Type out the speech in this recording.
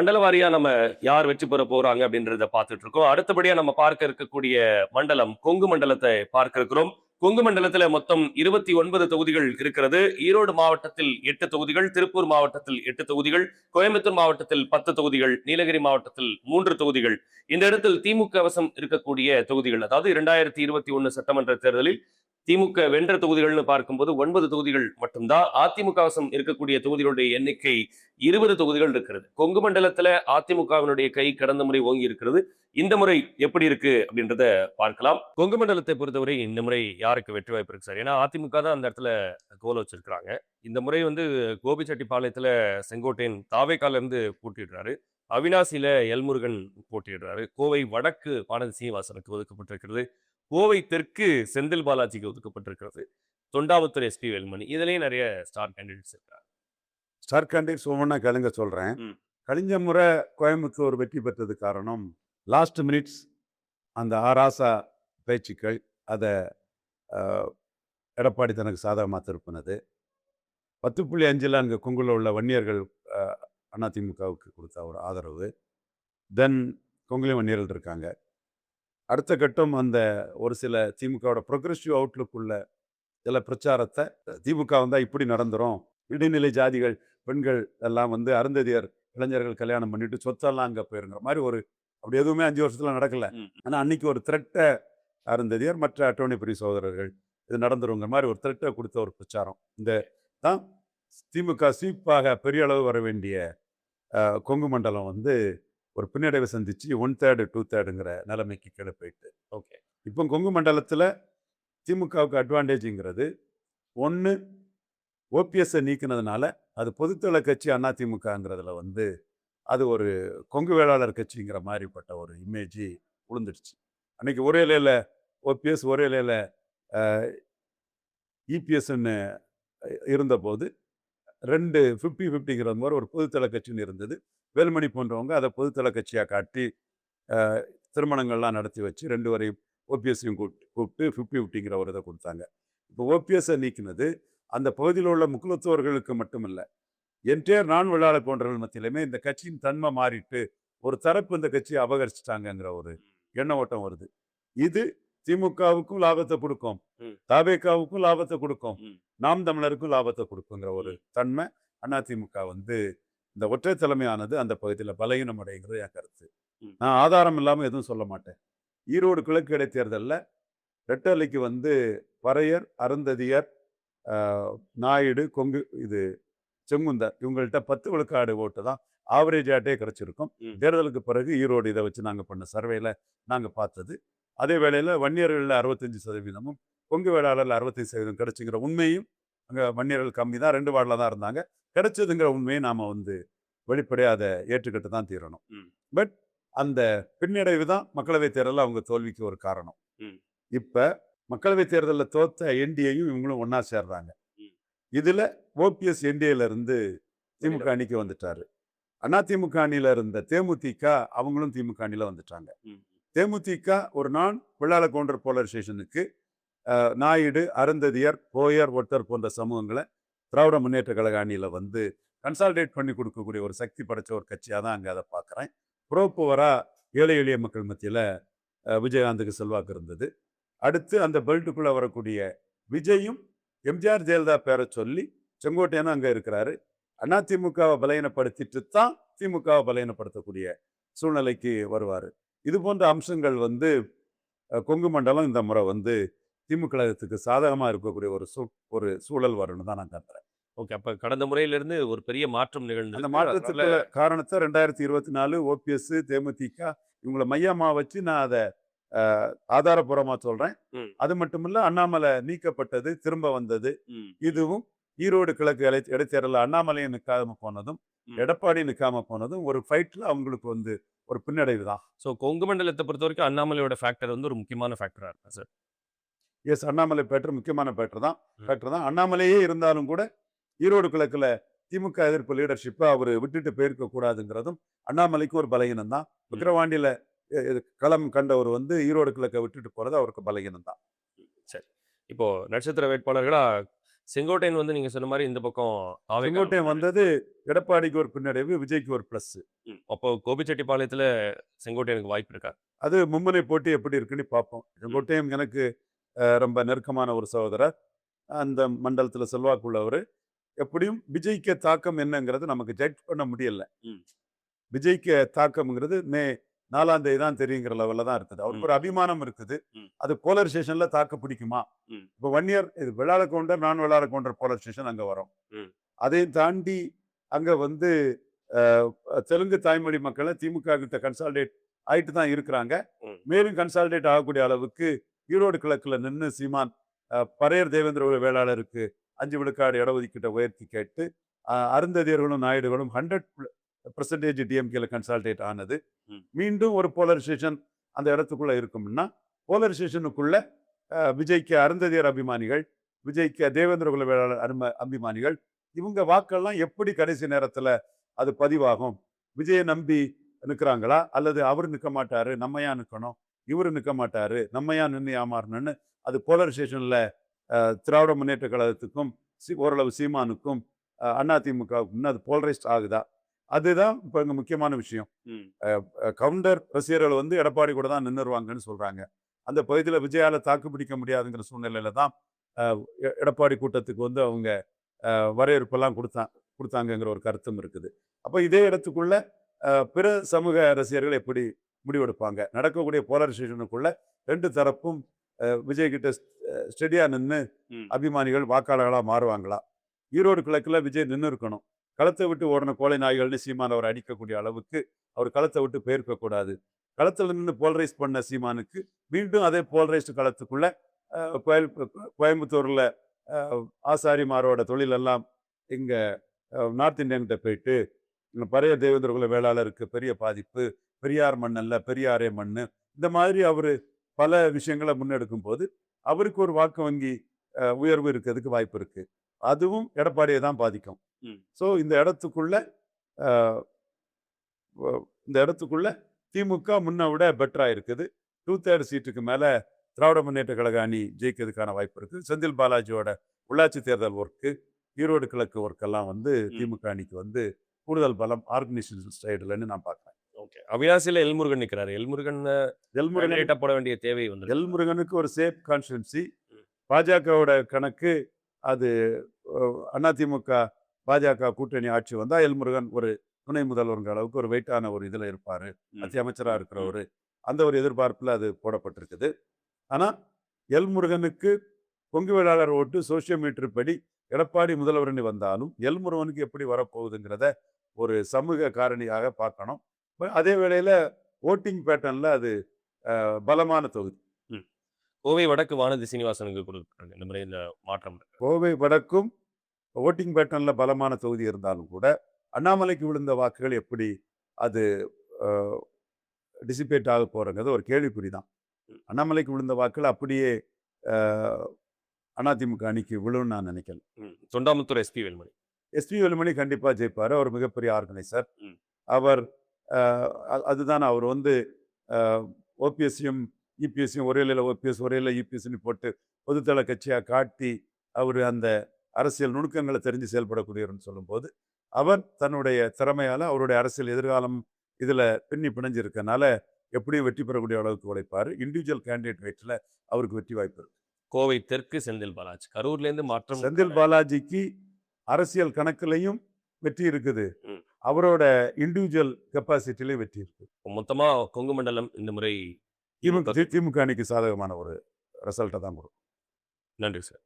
மண்டல வாரியா நம்ம யார் வெற்றி பெற போறாங்க அப்படின்றத பார்த்துட்டு இருக்கோம். அடுத்தபடியா நம்ம பார்க்க இருக்கக்கூடிய மண்டலம் கொங்கு மண்டலத்தை பார்க்க இருக்கிறோம். கொங்கு மண்டலத்துல மொத்தம் 29 தொகுதிகள் இருக்கிறது. ஈரோடு மாவட்டத்தில் 8 தொகுதிகள், திருப்பூர் மாவட்டத்தில் 8 தொகுதிகள், கோயம்புத்தூர் மாவட்டத்தில் 10 தொகுதிகள், நீலகிரி மாவட்டத்தில் 3 தொகுதிகள். இந்த இடத்தில் திமுக வசம் இருக்கக்கூடிய தொகுதிகள், அதாவது 2021 சட்டமன்ற தேர்தலில் திமுக வென்ற தொகுதிகள்னு பார்க்கும்போது 9 தொகுதிகள் மட்டும்தான். அதிமுக வசம் இருக்கக்கூடிய தொகுதிகளுடைய எண்ணிக்கை 20 தொகுதிகள் இருக்கிறது. கொங்கு மண்டலத்துல அதிமுகவினுடைய கை கடந்த முறை ஓங்கி இருக்கிறது. இந்த முறை எப்படி இருக்கு அப்படின்றத பார்க்கலாம். கொங்கு மண்டலத்தை பொறுத்தவரை இந்த முறை யாருக்கு வெற்றி வாய்ப்பு இருக்கு சார்? ஏன்னா அதிமுக தான் அந்த இடத்துல கோல வச்சிருக்காங்க. இந்த முறை கோபிச்செட்டிப்பாளையத்துல செங்கோட்டையன் தாவேக்கால இருந்து போட்டியிடுறாரு. அவினாசியில எல்முருகன் போட்டியிடுறாரு. கோவை வடக்கு பானதி சீனிவாசனுக்கு ஒதுக்கப்பட்டிருக்கிறது. கோவை தெற்கு செந்தில் பாலாஜிக்கு ஒதுக்கப்பட்டிருக்கிறது. தொண்டாமுத்தூர் எஸ்பி வேல்மணி, இதுலயும் நிறைய ஸ்டார் கேண்டிடேட்ஸ் இருக்காங்க. ஸ்டார் கேண்டிடேட்ஸ் ஒவ்வொன்றா கேளுங்க சொல்கிறேன். கழிஞ்ச முறை கோயம்புத்தூர் வெற்றி பெற்றது காரணம் லாஸ்ட் மினிட்ஸ் அந்த ஆராசா பேச்சுக்கள், அதை எடப்பாடி தனக்கு சாதகமாக திருப்பினது. 10.5 அங்கே கொங்குல உள்ள வன்னியர்கள் அதிமுகவுக்கு கொடுத்த ஒரு ஆதரவு. தென் கொங்குலையும் வன்னியர்கள் இருக்காங்க. அடுத்த கட்டம் அந்த ஒரு சில திமுகவோட ப்ரொக்ரெசிவ் அவுட்லுக் உள்ள சில பிரச்சாரத்தை, திமுக வந்தால் இப்படி நடந்துரும், இடைநிலை ஜாதிகள் பெண்கள் எல்லாம் அருந்ததியர் இளைஞர்கள் கல்யாணம் பண்ணிட்டு சொத்தெல்லாம் அங்கே போயிருங்கிற மாதிரி அப்படி எதுவுமே 5 வருஷத்துல நடக்கல. ஆனால் அன்னைக்கு ஒரு த்ரெட்டை அருந்ததியர் மற்ற அட்டோனி பிரி சகோதரர்கள் இது நடந்துருங்கிற மாதிரி ஒரு த்ரெட்டை கொடுத்த ஒரு பிரச்சாரம். இந்த தான் திமுக சீப்பாக பெரிய அளவு வர வேண்டிய கொங்கு மண்டலம் ஒரு பின்னடைவை சந்திச்சு 1/3 2/3ங்கிற நிலைமைக்கு கீழே போயிட்டு. ஓகே, இப்போ கொங்கு மண்டலத்தில் திமுகவுக்கு அட்வான்டேஜுங்கிறது ஒன்று, ஓபிஎஸ்ஸை நீக்கினதுனால அது பொதுத்தள கட்சி அதிமுகங்கிறதுல அது ஒரு கொங்கு வேளாளர் கட்சிங்கிற மாதிரிப்பட்ட ஒரு இமேஜி விழுந்துடுச்சு. அன்னைக்கு ஒரே இலையில் ஓபிஎஸ், ஒரே இலையில் இபிஎஸ்ன்னு இருந்தபோது 2 50-50ங்கிற மாதிரி ஒரு பொதுத்தள கட்சின்னு இருந்தது. வேலுமணி போன்றவங்க அதை பொதுத்தள கட்சியாக காட்டி திருமணங்கள்லாம் நடத்தி வச்சு 2 வரையும் ஓபிஎஸ்ஸையும் கூப்பிட்டு 50-50ங்கிற ஒரு இதை கொடுத்தாங்க. இப்போ ஓபிஎஸ்ஸை நீக்கினது அந்த பகுதியில் உள்ள முக்குலத்தோர்களுக்கு மட்டுமில்லை, என்டையர் நான் வெள்ளாளர் போன்றவர்கள் மத்தியிலுமே இந்த கட்சியின் தன்மை மாறிட்டு ஒரு தரப்பு இந்த கட்சியை அபகரிச்சிட்டாங்கிற ஒரு எண்ண ஓட்டம் வருது. இது திமுகவுக்கும் லாபத்தை கொடுக்கும், தவேகாவுக்கும் லாபத்தை கொடுக்கும், நாம் தமிழருக்கும் லாபத்தை கொடுக்குங்கிற ஒரு தன்மை அதிமுக இந்த ஒற்றை தலைமையானது அந்த பகுதியில் பலகீனம் அடைகிறது என் கருத்து. நான் ஆதாரம் இல்லாமல் எதுவும் சொல்ல மாட்டேன். ஈரோடு கிழக்கு இடைத்தேர்தலில் ரெட்டலைக்கு பறையர், அருந்ததியர், நாயுடு, கொங்கு, செங்குந்தர் இவங்கள்ட்ட 10 விழுக்காடு ஓட்டு தான் ஆவரேஜ் ஆட்டே கிடைச்சிருக்கும். தேர்தலுக்கு பிறகு ஈரோடு இதை வச்சு நாங்கள் பண்ண சர்வேல நாங்கள் பார்த்தது. அதே வேளையில் வன்னியர்களில் 65%, கொங்கு வேளாளரில் 65% கிடைச்சுங்கிற உண்மையும், அங்கே வன்னியர்கள் கம்மி தான், 2 வார்டில் தான் இருந்தாங்க, கிடைச்சதுங்கிற உண்மையை நாம் வெளிப்படையாக அதை ஏற்றுக்கிட்டு தான் தீரணும். பட் அந்த பின்னடைவு தான் மக்களவை தேர்தலில் அவங்க தோல்விக்கு ஒரு காரணம். இப்போ மக்களவை தேர்தலில் தோத்த என்டிஏயும் இவங்களும் ஒன்றா சேர்றாங்க. இதில் ஓபிஎஸ் என்டிஏல இருந்து திமுக அணிக்கு வந்துட்டாரு. அதிமுக அணியில் இருந்த தேமுதிக அவங்களும் திமுக அணியில் வந்துட்டாங்க. தேமுதிக ஒரு நான் வெள்ளாள கவுண்டர் போலரைசேஷனுக்கு நாயுடு, அருந்ததியர், போயர், ஒட்டர் போன்ற சமூகங்களை திராவிட முன்னேற்ற கழக அணியில் கன்சால்டேட் பண்ணி கொடுக்கக்கூடிய ஒரு சக்தி படைச்ச ஒரு கட்சியாக தான் அங்கே அதை பார்க்குறேன். புரோப்புவரா ஏழை எளிய மக்கள் மத்தியில் விஜயகாந்துக்கு செல்வாக்கு இருந்தது. அடுத்து அந்த பெல்ட்டுக்குள்ளே வரக்கூடிய விஜயும் எம்ஜிஆர் ஜெயலலிதா பேரை சொல்லி செங்கோட்டையனும் அங்கே இருக்கிறாரு. அதிமுகவை பலகீனப்படுத்திட்டு தான் திமுகவை பலகீனப்படுத்தக்கூடிய சூழ்நிலைக்கு வருவார். இது போன்ற அம்சங்கள் கொங்கு மண்டலம் இந்த முறை திமுக சாதகமாக இருக்கக்கூடிய ஒரு சூழல் வரும்னு தான் நான் கருதுறேன். ஓகே, அப்ப கடந்த முறையிலிருந்து ஒரு பெரிய மாற்றம் நிகழ்ந்தது. அந்த மாற்றத்துக்கு காரணத்தை 2024 ஓபிஎஸ், தேமுதிக இவங்களை மையமா வச்சு நான் அதை ஆதாரபூர்வமா சொல்றேன். அது மட்டும் இல்ல, அண்ணாமலை நீக்கப்பட்டது, திரும்ப வந்தது, இதுவும் ஈரோடு கிழக்கு இடைத்தேர்தலில் அண்ணாமலையை நிற்காம போனதும், எடப்பாடி நிற்காம போனதும் ஒரு ஃபைட்ல அவங்களுக்கு ஒரு பின்னடைவு தான். ஸோ கொங்கு மண்டலத்தை பொறுத்த வரைக்கும் அண்ணாமலையோட ஃபேக்டர் ஒரு முக்கியமான ஃபேக்டரா இருக்கா சார்? எஸ், அண்ணாமலை பேட்டர் முக்கியமான ஃபேக்டர் தான். அண்ணாமலையே இருந்தாலும் கூட ஈரோடு கிழக்குல திமுக எதிர்ப்பு லீடர்ஷிப்பை அவர் விட்டுட்டு போயிருக்க கூடாதுங்கிறதும் அண்ணாமலைக்கு ஒரு பலகீனம் தான். விக்கிரவாண்டியில களம் கண்டவர் ஈரோடு கிழக்கை விட்டுட்டு போறது அவருக்கு பலகீனம் தான். சரி, இப்போ நட்சத்திர வேட்பாளர்களா செங்கோட்டையன் வந்து நீங்க சொன்ன மாதிரி இந்த பக்கம் தாவேக்கால செங்கோட்டையன் வந்தது எடப்பாடிக்கு ஒரு பின்னடைவு, விஜய்க்கு ஒரு பிளஸ். அப்போ கோபிச்செட்டிப்பாளையத்துல செங்கோட்டையனுக்கு வாய்ப்பு இருக்கா? அது மும்முனை போட்டி எப்படி இருக்குன்னு பார்ப்போம். செங்கோட்டையன் எனக்கு ரொம்ப நெருக்கமான ஒரு சகோதரர். அந்த மண்டலத்துல செல்வாக்கு உள்ளவரு. எப்படியும் விஜய்க்கு தாக்கம் என்னங்கிறது நமக்கு ஜட்ஜ் பண்ண முடியல. ம். விஜய்க்கு தாக்கம்ங்கிறது மே 4ஆம் தேதி தான் தெரியுங்கிற லெவல்ல தான் இருக்குது. அவருக்கு ம். ஒரு அபிமானம் இருக்குது. ம். அது போலரைசேஷன்ல தாக்க பிடிக்குமா? ம். இப்போ 1 இயர் இது வெள்ளாள கவுண்டர், நான் வெள்ளாள கவுண்டர் போலரைசேஷன் அங்க வரும். ம். அதையும் தாண்டி அங்க வந்து அ தெலுங்கு தாய்மொழி மக்களை திமுக கிட்ட கன்சாலிடேட் ஆயிட்டு தான் இருக்கிறாங்க. ம். மேலும் கன்சாலிடேட் ஆகக்கூடிய அளவுக்கு ஈரோடு கிழக்குல நின்னு சீமான் பறையர் தேவேந்திர குல வேளாளருக்கு 5 விழுக்காடு இடஒதுக்கீட்டை உயர்த்தி கேட்டு அருந்ததியர்களும் நாயுடுகளும் 100% டிஎம்கேல கன்சால்டேட் ஆனது. ம். மீண்டும் ஒரு போலரைசேஷன் அந்த இடத்துக்குள்ள இருக்கும்னா, போலரைசேஷனுக்குள்ள விஜய்க்கு அருந்ததியர் அபிமானிகள், விஜய்க்கு தேவேந்திர குல வேளாளர் அபிமானிகள், இவங்க வாக்கெல்லாம் எப்படி கடைசி நேரத்துல அது பதிவாகும்? விஜயை நம்பி நிற்கிறாங்களா? அல்லது அவர் நிற்க மாட்டாரு, நம்ம ஏன் நிற்கணும்? இவரு நிற்க மாட்டாரு, நம்ம ஏன் நின்று ஏமாறணும்னு அது போலரைசேஷன்ல திராவிட முன்னேற்ற கழகத்துக்கும் ஓரளவு சீமானுக்கும் அதிமுகவுக்கும் அது போலரைஸ்ட் ஆகுதா? அதுதான் இப்ப இங்க முக்கியமான விஷயம். ம். கவுண்டர் ரசிகர்கள் வந்து எடப்பாடி கூட தான் நின்னுருவாங்கன்னு சொல்றாங்க. அந்த பகுதியில விஜயால தாக்கு பிடிக்க முடியாதுங்கிற சூழ்நிலையில தான் எடப்பாடி கூட்டத்துக்கு வந்து அவங்க வரவேற்பெல்லாம் கொடுத்தாங்கங்கிற ஒரு கருத்தும் இருக்குது. அப்ப இதே இடத்துக்குள்ள பிற சமூக ரசிகர்கள் எப்படி முடிவெடுப்பாங்க? நடக்கக்கூடிய போலரைசேஷனுக்குள்ள 2 தரப்பும் விஜய் கிட்ட ஸ்டெடியா நின்று ம். அபிமானிகள் வாக்காளர்களா மாறுவாங்களா? ஈரோடு கிழக்குல விஜய் நின்று இருக்கணும். களத்தை விட்டு ஓடின கோழை நாய்கள்னு சீமான் அவர் அடிக்கக்கூடிய அளவுக்கு அவர் களத்தை விட்டு போயிருக்க கூடாது. களத்தில் நின்று போலரைஸ் பண்ண சீமானுக்கு மீண்டும் அதே போலரைஸ்டு களத்துக்குள்ள கோயம்புத்தூர்ல ஆசாரிமாரோட தொழிலெல்லாம் இங்க நார்த் இந்தியன்கிட்ட போயிட்டு பறைய தேவேந்திர குல வேளாளருக்கு பெரிய பாதிப்பு, பெரியார் மண் அல்ல பெரியாரே மண்ணு, இந்த மாதிரி அவரு பல விஷயங்களை முன்னெடுக்கும் போது அவருக்கு ஒரு வாக்கு வங்கி உயர்வு இருக்கிறதுக்கு வாய்ப்பு இருக்கு. அதுவும் எடப்பாடியை தான் பாதிக்கும். ஸோ இந்த இடத்துக்குள்ள திமுக முன்ன விட பெட்டரா இருக்குது. 2/3 சீட்டுக்கு மேல திராவிட முன்னேற்ற கழக அணி ஜெயிக்கிறதுக்கான வாய்ப்பு இருக்கு. செந்தில் பாலாஜியோட உள்ளாட்சி தேர்தல் ஒர்க்கு, ஈரோடு கிழக்கு ஒர்க் எல்லாம் வந்து திமுக அணிக்கு வந்து கூடுதல் பலம் ஆர்கனைசேஷன் சைடுலன்னு நான் பார்க்கிறேன். அவினாசியில எல்முருகன் நிற்கிறாரு. எல்முருகன் போட வேண்டிய தேவை வந்து எல்முருகனுக்கு ஒரு சேஃப் கான்ஸ்டிடன்சி. பாஜகவோட கணக்கு அது அதிமுக பாஜக கூட்டணி ஆட்சி வந்தா எல்முருகன் ஒரு துணை முதல்வருங்கிற அளவுக்கு ஒரு வெயிட்டான ஒரு இதுல இருப்பாரு. மத்திய அமைச்சரா இருக்கிறவரு. அந்த ஒரு எதிர்பார்ப்புல அது போடப்பட்டிருக்குது. ஆனா எல்முருகனுக்கு கொங்கு வேளாளர் ஓட்டு சோசியோமீட்டர் படி எடப்பாடி முதல்வர்னு வந்தாலும் எல்முருகனுக்கு எப்படி வரப்போகுதுங்கிறத ஒரு சமூக காரணியாக பார்க்கணும். அதே வேளையில ஓட்டிங் பேட்டர்ன்ல அது பலமான தொகுதி. கோவை வடக்கு வானதி சீனிவாசனுக்கு கொடுக்குறாங்க. இந்த மாதிரி இந்த மாற்றம். கோவை வடக்கும் ஓட்டிங் பேட்டர்ன்ல பலமான தொகுதி இருந்தாலும் கூட அண்ணாமலைக்கு விழுந்த வாக்குகள் எப்படி அது டிசிபேட் ஆக போறங்கிறது ஒரு கேள்விக்குறி தான். அண்ணாமலைக்கு விழுந்த வாக்குகள் அப்படியே அதிமுக அணிக்கு விழுன்னு நான் நினைக்கல. தொண்டாமுத்தூர் எஸ்பி வேலுமணி கண்டிப்பா ஜெயிப்பாரு. அவர் மிகப்பெரிய ஆர்கனைசர். அவர் அதுதான் அவர் வந்து ஓபிஎஸ்சியும் இபிஎஸ்சியும் ஒரே ஓபிஎஸ் ஒரே இபிஎஸ்சின்னு போட்டு பொதுத்தள கட்சியா காட்டி அவர் அந்த அரசியல் நுணுக்கங்களை தெரிஞ்சு செயல்படக்கூடியவர்னு சொல்லும்போது அவர் தன்னுடைய திறமையால அவருடைய அரசியல் எதிர்காலம் இதுல பின்னி பிணைஞ்சிருக்கனால எப்படியும் வெற்றி பெறக்கூடிய அளவுக்கு உழைப்பாரு. இண்டிவிஜுவல் கேண்டிடேட் வெயிட்ல அவருக்கு வெற்றி வாய்ப்பு இருக்கு. கோவை தெற்கு செந்தில் பாலாஜி, கரூர்ல இருந்து மாற்றம். செந்தில் பாலாஜிக்கு அரசியல் கணக்குலையும் வெற்றி இருக்குது. அவரோட இண்டிவிஜுவல் கெப்பாசிட்டிலையும் வெற்றி இருக்கு. மொத்தமா கொங்கு மண்டலம் இந்த முறை திமுக அணிக்கு சாதகமான ஒரு ரிசல்ட்டை தான் கொடுக்கும். நன்றி சார்.